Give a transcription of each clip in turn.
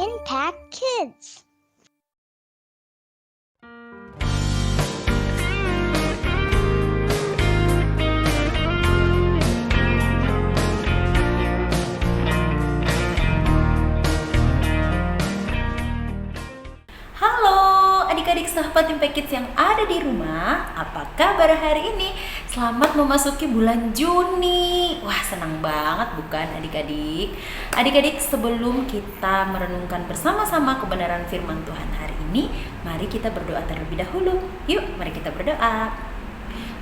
Impact Kids. Halo adik-adik sahabat Impact Kids yang ada di rumah, apa kabar hari ini? Selamat memasuki bulan Juni. Wah, senang banget bukan adik-adik? Adik-adik, sebelum kita merenungkan bersama-sama kebenaran firman Tuhan hari ini, mari kita berdoa terlebih dahulu. Yuk, mari kita berdoa.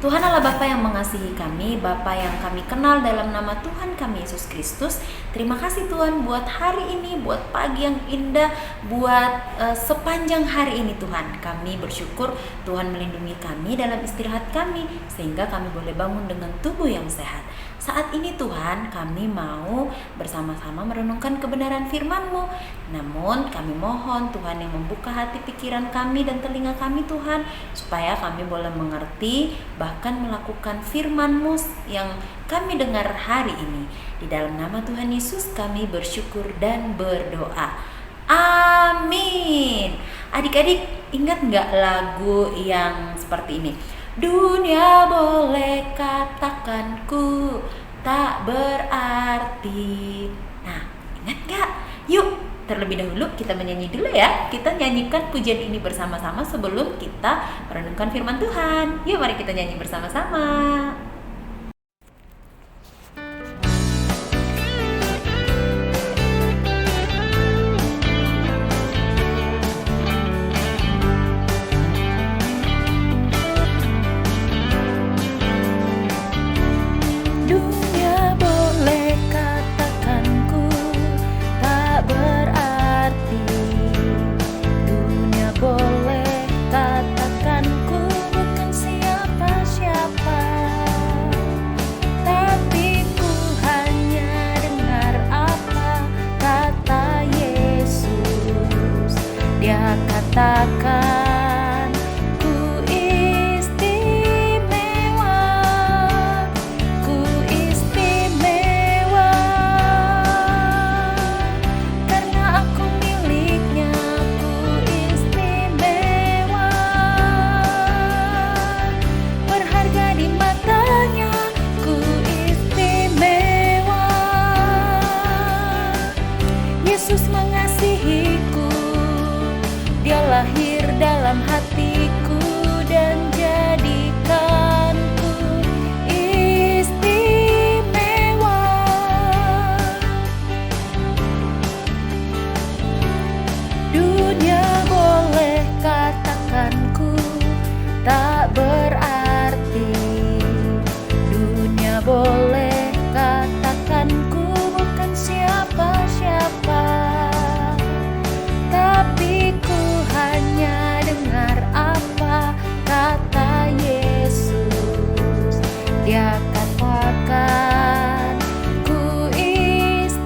Tuhan Allah Bapa yang mengasihi kami, Bapa yang kami kenal dalam nama Tuhan kami Yesus Kristus. Terima kasih Tuhan buat hari ini, buat pagi yang indah, buat sepanjang hari ini Tuhan. Kami bersyukur Tuhan melindungi kami dalam istirahat kami, sehingga kami boleh bangun dengan tubuh yang sehat. Saat ini Tuhan, kami mau bersama-sama merenungkan kebenaran firman-Mu. Namun kami mohon Tuhan yang membuka hati pikiran kami dan telinga kami Tuhan, supaya kami boleh mengerti bahkan melakukan firman-Mu yang kami dengar hari ini. Di dalam nama Tuhan Yesus kami bersyukur dan berdoa. Amin. Adik-adik, ingat gak lagu yang seperti ini? Dunia boleh katakan ku tak berarti. Nah, ingat gak? Yuk, terlebih dahulu kita menyanyi dulu ya. Kita nyanyikan pujian ini bersama-sama sebelum kita merenungkan firman Tuhan. Yuk, mari kita nyanyi bersama-sama. Katakan ku istimewa, ku istimewa, karena aku miliknya, ku istimewa, berharga di matanya, ku istimewa. Yesus mengasihiku, Dia lahir dalam hatiku dan jadikanku istimewa. Dunia boleh katakanku tak berarti. Dunia boleh katakanku bukan siapa-siapa. Tapi ku hanya dengar apa kata Yesus. Dia katakan ku istimewa,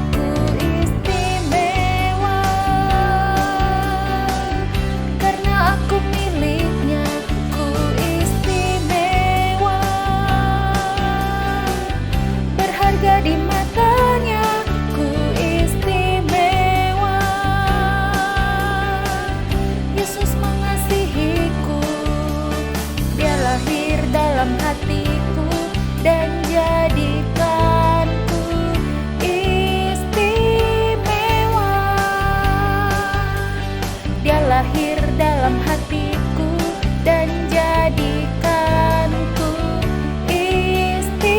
ku istimewa, karena aku miliknya, ku istimewa, berharga di matanya, dalam hatiku dan jadikanku istimewa. Dia lahir dalam hatiku dan jadikanku istimewa.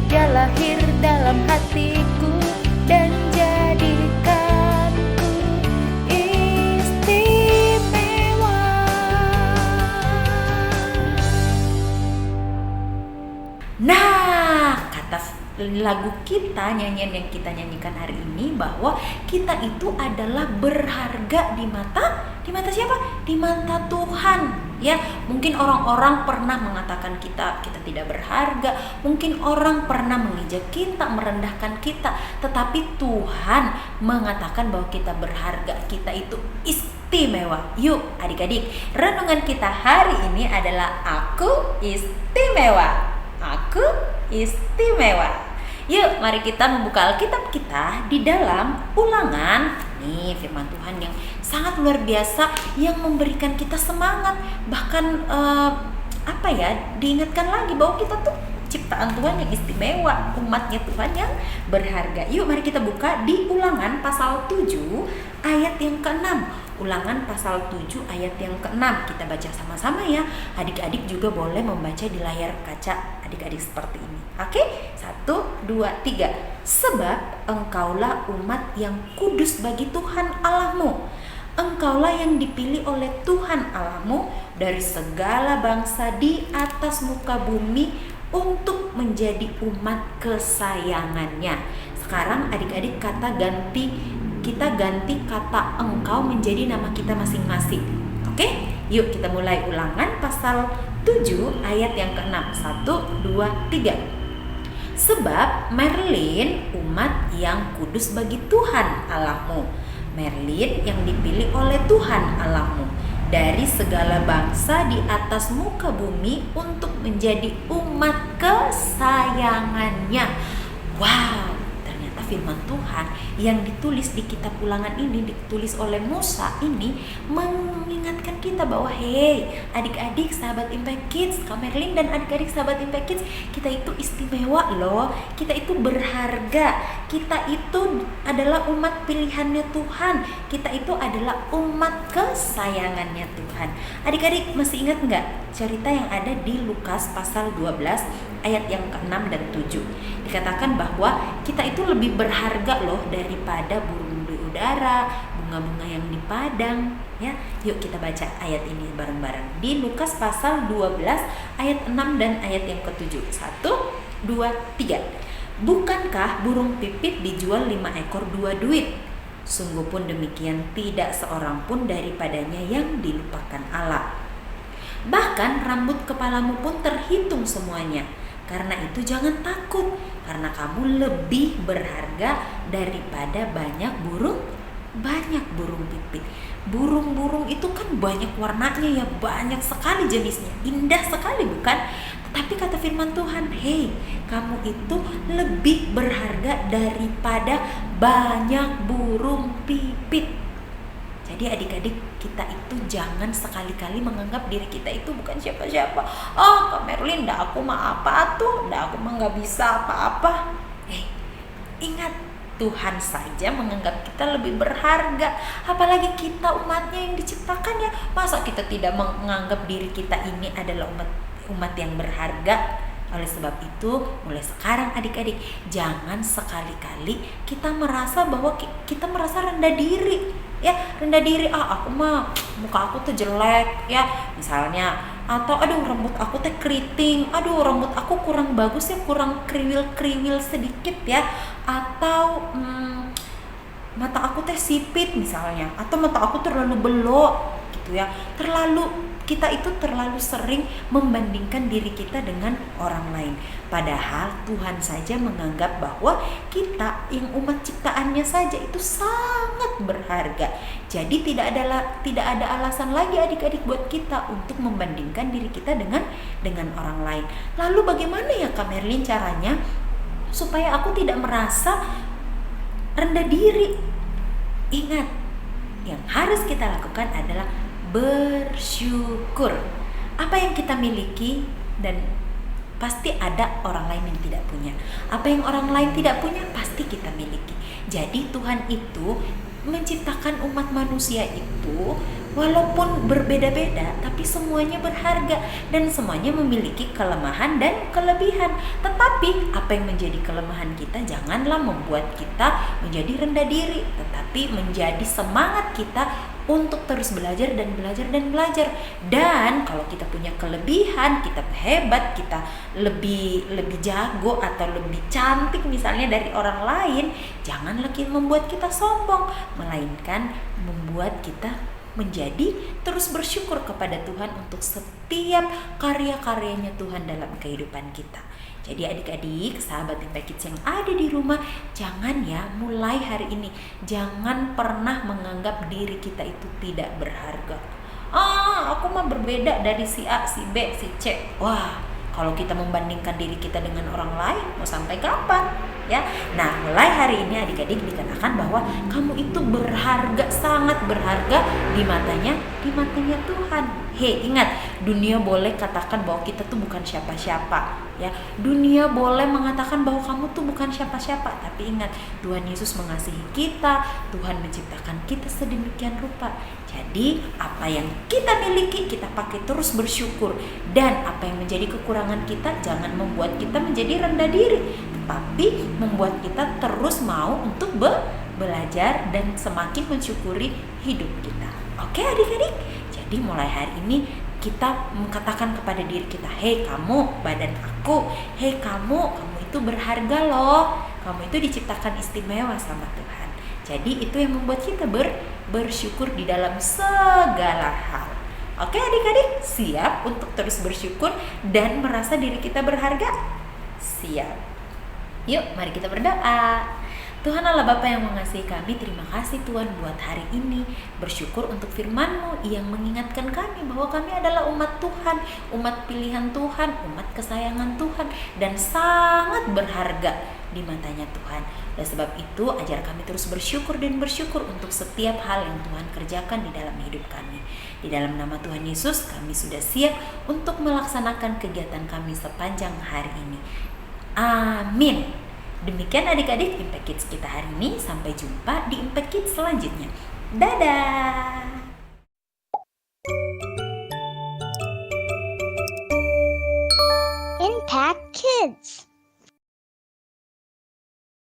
Dia lahir dalam hatiku dan jadikanku istimewa. Nah, kata lagu kita, nyanyian yang kita nyanyikan hari ini, bahwa kita itu adalah berharga di mata siapa? Di mata Tuhan. Ya, mungkin orang-orang pernah mengatakan kita tidak berharga, mungkin orang pernah mengejek kita, merendahkan kita, tetapi Tuhan mengatakan bahwa kita berharga, kita itu istimewa. Yuk adik-adik, renungan kita hari ini adalah aku istimewa. Aku istimewa. Yuk, mari kita membuka Alkitab kita di dalam Ulangan. Nih, firman Tuhan yang sangat luar biasa yang memberikan kita semangat. Bahkan diingatkan lagi bahwa kita tuh ciptaan Tuhan yang istimewa, umatnya Tuhan yang berharga. Yuk, mari kita buka di Ulangan pasal 7 ayat yang ke-6. Ulangan pasal 7 ayat yang ke-6. Kita baca sama-sama ya. Adik-adik juga boleh membaca di layar kaca adik-adik seperti ini. Oke? 1, 2, 3. Sebab engkaulah umat yang kudus bagi Tuhan Allahmu. Engkaulah yang dipilih oleh Tuhan Allahmu dari segala bangsa di atas muka bumi untuk menjadi umat kesayangannya. Sekarang adik-adik kita ganti kata engkau menjadi nama kita masing-masing. Oke? Yuk kita mulai Ulangan pasal 7 ayat yang ke-6. 1, 2, 3. Sebab Merlin umat yang kudus bagi Tuhan Allahmu. Merlin yang dipilih oleh Tuhan Allahmu dari segala bangsa di atas muka bumi untuk menjadi umat kesayangannya. Wow, ternyata firman Tuhan yang ditulis di kitab Ulangan ini, ditulis oleh Musa ini, mengingatkan kita bahwa hey, adik-adik sahabat Impact Kids, Kak Merlin dan adik-adik sahabat Impact Kids, kita itu istimewa loh, kita itu berharga, kita itu adalah umat pilihannya Tuhan, kita itu adalah umat kesayangannya Tuhan. Adik-adik masih ingat nggak cerita yang ada di Lukas pasal 12 ayat yang ke-6 dan 7? Dikatakan bahwa kita itu lebih berharga loh daripada burung di udara, bunga-bunga yang di padang, ya. Yuk kita baca ayat ini bareng-bareng di Lukas pasal 12 ayat 6 dan ayat yang ke-7. 1, 2, 3. Bukankah burung pipit dijual 5 ekor 2 duit? Sungguh pun demikian tidak seorang pun daripadanya yang dilupakan Allah. Bahkan rambut kepalamu pun terhitung semuanya. Karena itu jangan takut, karena kamu lebih berharga daripada banyak burung pipit. Burung-burung itu kan banyak warnanya ya, banyak sekali jenisnya, indah sekali bukan? Tetapi kata firman Tuhan, hey, kamu itu lebih berharga daripada banyak burung pipit. Jadi adik-adik, kita itu jangan sekali-kali menganggap diri kita itu bukan siapa-siapa. Oh, Kak Merlin, aku mah apa tuh? Aku mah gak bisa apa-apa. Ingat, Tuhan saja menganggap kita lebih berharga. Apalagi kita umatnya yang diciptakan ya. Masa kita tidak menganggap diri kita ini adalah umat yang berharga? Oleh sebab itu, mulai sekarang adik-adik, jangan sekali-kali kita merasa bahwa kita merasa rendah diri. Ya, rendah diri, aku mah muka aku tuh jelek ya, misalnya, atau aduh rambut aku teh keriting, aduh rambut aku kurang bagus ya, kurang kriwil sedikit ya, atau mata aku teh sipit misalnya, atau mata aku terlalu belok gitu ya. Kita itu terlalu sering membandingkan diri kita dengan orang lain. Padahal Tuhan saja menganggap bahwa kita yang umat ciptaannya saja itu sangat berharga. Jadi tidak ada alasan lagi adik-adik buat kita untuk membandingkan diri kita dengan orang lain. Lalu bagaimana ya Kak Merlin caranya supaya aku tidak merasa rendah diri? Ingat, yang harus kita lakukan adalah bersyukur. Apa yang kita miliki dan pasti ada orang lain yang tidak punya. Apa yang orang lain tidak punya pasti kita miliki. Jadi Tuhan itu menciptakan umat manusia itu walaupun berbeda-beda tapi semuanya berharga dan semuanya memiliki kelemahan dan kelebihan. Tetapi apa yang menjadi kelemahan kita janganlah membuat kita menjadi rendah diri, tetapi menjadi semangat kita untuk terus belajar dan belajar. Dan kalau kita punya kelebihan, kita hebat, kita lebih jago atau lebih cantik misalnya dari orang lain, jangan lagi membuat kita sombong, melainkan membuat kita menjadi terus bersyukur kepada Tuhan untuk setiap karya-karyanya Tuhan dalam kehidupan kita. Jadi adik-adik, sahabat Impact Kids yang ada di rumah, jangan ya mulai hari ini, jangan pernah menganggap diri kita itu tidak berharga. Aku mah berbeda dari si A, si B, si C. Wah, Kalau kita membandingkan diri kita dengan orang lain, mau sampai kapan? Ya. Nah, mulai hari ini adik-adik dikatakan bahwa kamu itu berharga, sangat berharga di matanya Tuhan. Hei, ingat, dunia boleh katakan bahwa kita tuh bukan siapa-siapa, ya. Dunia boleh mengatakan bahwa kamu tuh bukan siapa-siapa, tapi ingat, Tuhan Yesus mengasihi kita, Tuhan menciptakan kita sedemikian rupa. Jadi, apa yang kita miliki kita pakai terus bersyukur, dan apa yang menjadi kekurangan kita jangan membuat kita menjadi rendah diri, tetapi membuat kita terus mau untuk belajar dan semakin mensyukuri hidup kita. Oke adik-adik? Jadi mulai hari ini kita mengatakan kepada diri kita, hei kamu, badan aku, hei kamu itu berharga loh, kamu itu diciptakan istimewa sama Tuhan. Jadi itu yang membuat kita bersyukur di dalam segala hal. Oke adik-adik, siap untuk terus bersyukur dan merasa diri kita berharga? Siap. Yuk, mari kita berdoa. Tuhan Allah Bapa yang mengasihi kami, terima kasih Tuhan buat hari ini. Bersyukur untuk firman-Mu yang mengingatkan kami bahwa kami adalah umat Tuhan, umat pilihan Tuhan, umat kesayangan Tuhan, dan sangat berharga di matanya Tuhan. Dan sebab itu ajar kami terus bersyukur dan bersyukur untuk setiap hal yang Tuhan kerjakan di dalam hidup kami. Di dalam nama Tuhan Yesus kami sudah siap untuk melaksanakan kegiatan kami sepanjang hari ini. Amin. Demikian adik-adik Impact Kids kita hari ini. Sampai jumpa di Impact Kids selanjutnya. Dadah! Impact Kids.